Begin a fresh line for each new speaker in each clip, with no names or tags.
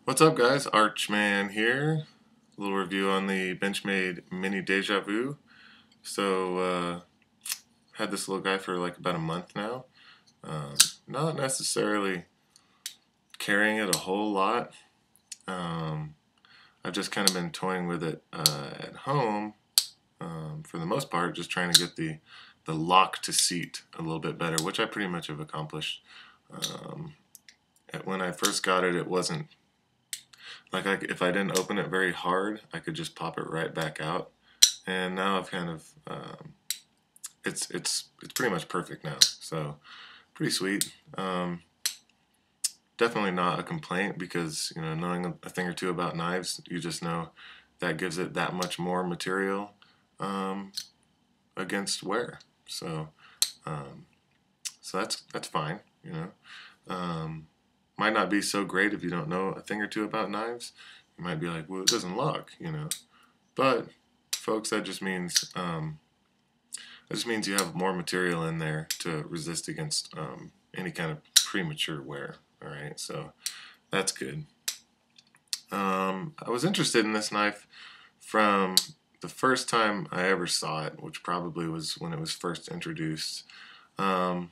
What's up, guys? ARCHMAN here. A little review on the Benchmade mini Dejavoo. Had this little guy for like about a month now. Not necessarily carrying it a whole lot. I've just kind of been toying with it at home for the most part, just trying to get the lock to seat a little bit better, which I pretty much have accomplished. When I first got it, it wasn't like if I didn't open it very hard, I could just pop it right back out. And now I've kind of it's pretty much perfect now. So pretty sweet. Definitely not a complaint because knowing a thing or two about knives, you just know that gives it that much more material against wear. So that's fine. Might not be so great if you don't know a thing or two about knives. You might be like, well, it doesn't lock, But, folks, that just means you have more material in there to resist against any kind of premature wear. All right, so that's good. I was interested in this knife from the first time I ever saw it, which probably was when it was first introduced. A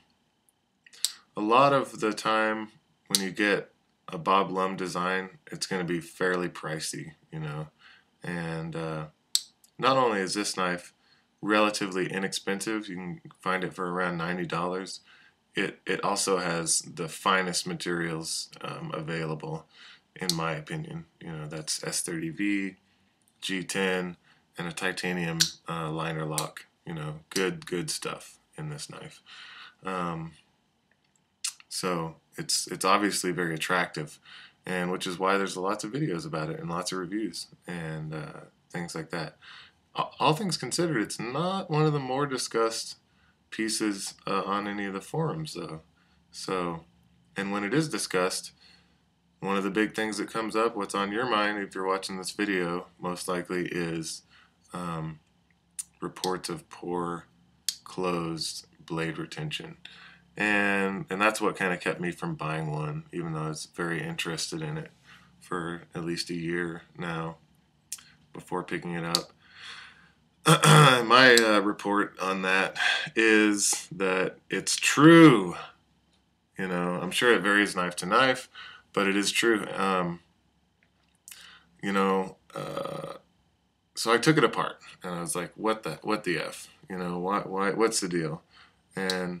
lot of the time, when you get a Bob Lum design, it's going to be fairly pricey, And not only is this knife relatively inexpensive, you can find it for around $90. It also has the finest materials available, in my opinion. That's S30V, G10, and a titanium liner lock. Good stuff in this knife. So it's obviously very attractive, and which is why there's lots of videos about it and lots of reviews and things like that. All things considered, it's not one of the more discussed pieces on any of the forums, though. So, and when it is discussed, one of the big things that comes up, what's on your mind if you're watching this video, most likely is reports of poor closed blade retention. And that's what kind of kept me from buying one, even though I was very interested in it for at least a year now before picking it up. My report on that is that it's true. I'm sure it varies knife to knife, but it is true. So I took it apart and I was like, what the F? Why, what's the deal? And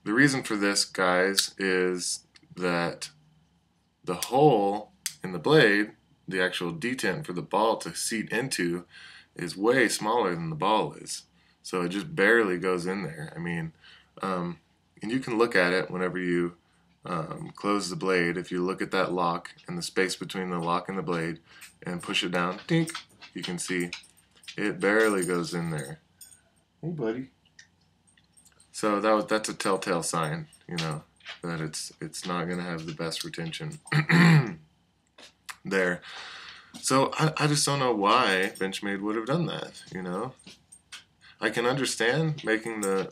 the reason for this, guys, is that the hole in the blade, the actual detent for the ball to seat into, is way smaller than the ball is. So it just barely goes in there. I mean, and you can look at it whenever you close the blade. If you look at that lock and the space between the lock and the blade and push it down, dink, you can see it barely goes in there. Hey, buddy. So that's a telltale sign, that it's not going to have the best retention there. So I just don't know why Benchmade would have done that, I can understand making the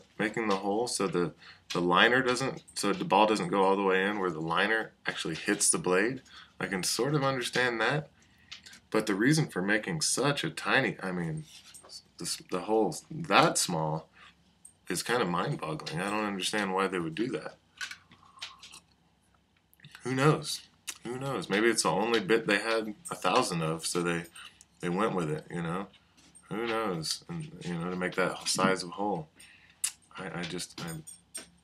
hole so the liner doesn't, so the ball doesn't go all the way in where the liner actually hits the blade. I can sort of understand that, but the reason for making such a tiny, the hole that small is kind of mind-boggling. I don't understand why they would do that. Who knows? Who knows? Maybe it's the only bit they had 1,000 of, so they went with it. Who knows? And to make that size of hole,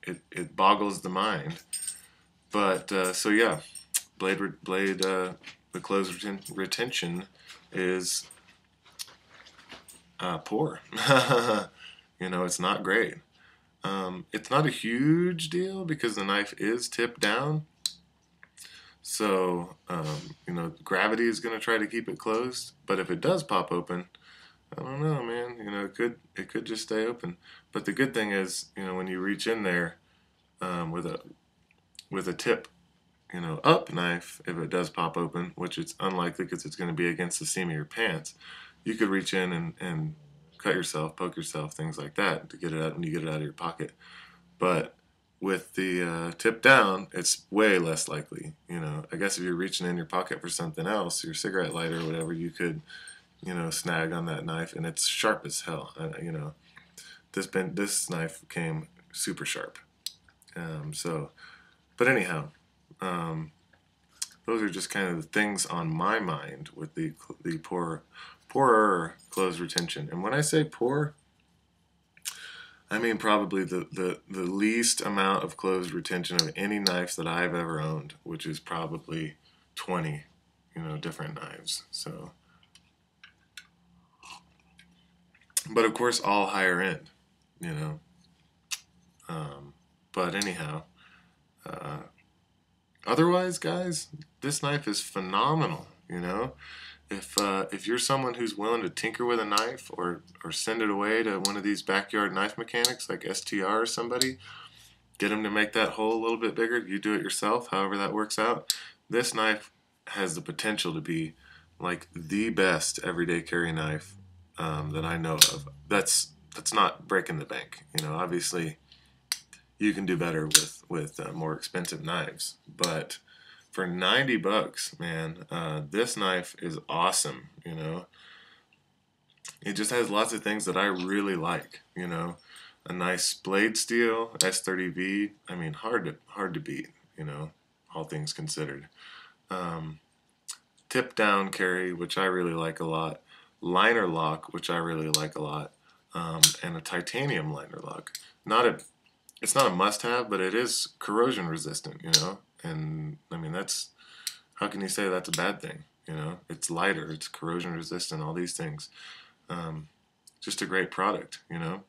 it boggles the mind. But so yeah, the close retention is poor. It's not great. It's not a huge deal because the knife is tipped down. So, gravity is going to try to keep it closed. But if it does pop open, I don't know, man. It could just stay open. But the good thing is, when you reach in there with a tip, up knife, if it does pop open, which it's unlikely because it's going to be against the seam of your pants, you could reach in and cut yourself, poke yourself, things like that to get it out when you get it out of your pocket. But with the tip down, it's way less likely. You know, I guess if you're reaching in your pocket for something else, your cigarette lighter or whatever, you could, you know, snag on that knife, and it's sharp as hell. You know, this knife came super sharp. So, but anyhow, um, those are just kind of the things on my mind with the poorer close retention. And when I say poor, I mean probably the least amount of closed retention of any knife that I've ever owned, which is probably 20, you know, different knives. So, but of course, all higher end, you know. But anyhow, uh, otherwise, guys, this knife is phenomenal. You know, if you're someone who's willing to tinker with a knife or send it away to one of these backyard knife mechanics like STR or somebody, get them to make that hole a little bit bigger. You do it yourself, however that works out. This knife has the potential to be like the best everyday carry knife that I know of. That's not breaking the bank. You know, obviously you can do better with more expensive knives, but for 90 bucks, man, this knife is awesome. You know, it just has lots of things that I really like. You know, a nice blade steel S30V. I mean, hard to beat. You know, all things considered. Tip down carry, which I really like a lot. Liner lock, which I really like a lot, and a titanium liner lock. It's not a must-have, but it is corrosion resistant. You know, and I mean that's how can you say that's a bad thing? You know, it's lighter, it's corrosion resistant, all these things. Um, just a great product, you know.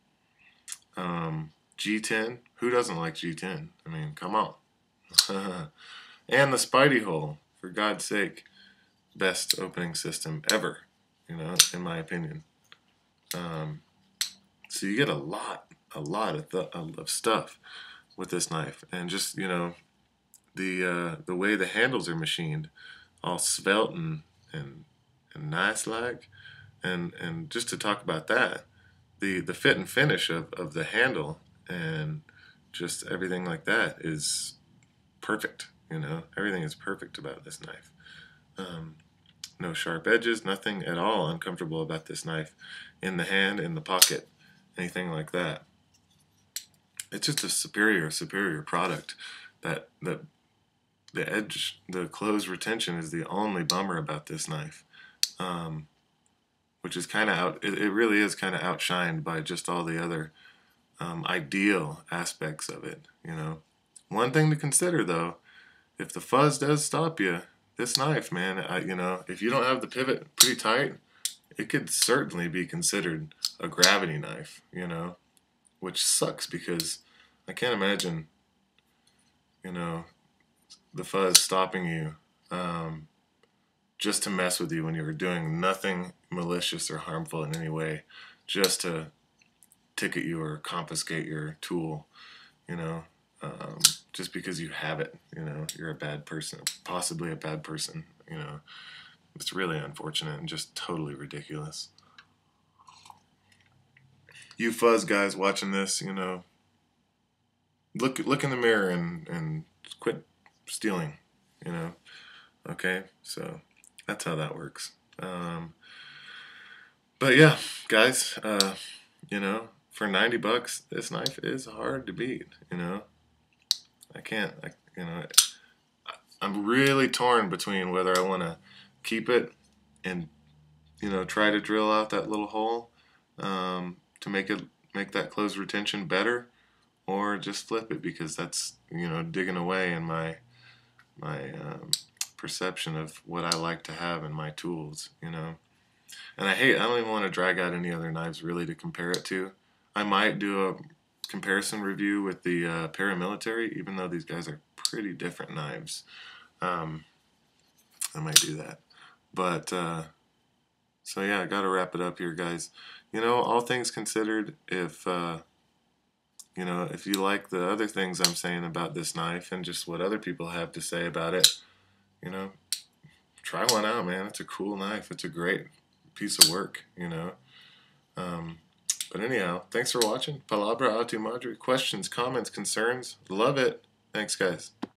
G10, who doesn't like G10? I mean, come on. And the Spidey hole, for God's sake, best opening system ever, you know, in my opinion. So you get a lot of stuff with this knife, and just you know the way the handles are machined, all svelte and nice like, and just to talk about that, the fit and finish of the handle and just everything like that is perfect. You know, everything is perfect about this knife. Um, no sharp edges, nothing at all uncomfortable about this knife in the hand, in the pocket, anything like that. It's just a superior product. That the edge, the close retention is the only bummer about this knife, which is kind of it really is kind of outshined by just all the other ideal aspects of it. You know, one thing to consider though, if the fuzz does stop you, this knife, man, you know, if you don't have the pivot pretty tight, it could certainly be considered a gravity knife. You know, which sucks because I can't imagine, you know, the fuzz stopping you just to mess with you when you were doing nothing malicious or harmful in any way, just to ticket you or confiscate your tool, you know, just because you have it, you know, you're a bad person, possibly a bad person, you know. It's really unfortunate and just totally ridiculous. You fuzz guys watching this, you know, look in the mirror and quit stealing, you know. Okay, so that's how that works. But yeah, guys, you know, for 90 bucks, this knife is hard to beat. You know, you know, I'm really torn between whether I want to keep it and you know try to drill out that little hole to make that closed retention better, or just flip it because that's you know digging away in my perception of what I like to have in my tools. You know. And I don't even want to drag out any other knives really to compare it to. I might do a comparison review with the paramilitary, even though these guys are pretty different knives. I might do that. But, so yeah, I got to wrap it up here, guys. You know, all things considered, if, you know, if you like the other things I'm saying about this knife and just what other people have to say about it, you know, try one out, man. It's a cool knife. It's a great piece of work, you know. But anyhow, thanks for watching. Palabra a tu madre. Questions, comments, concerns. Love it. Thanks, guys.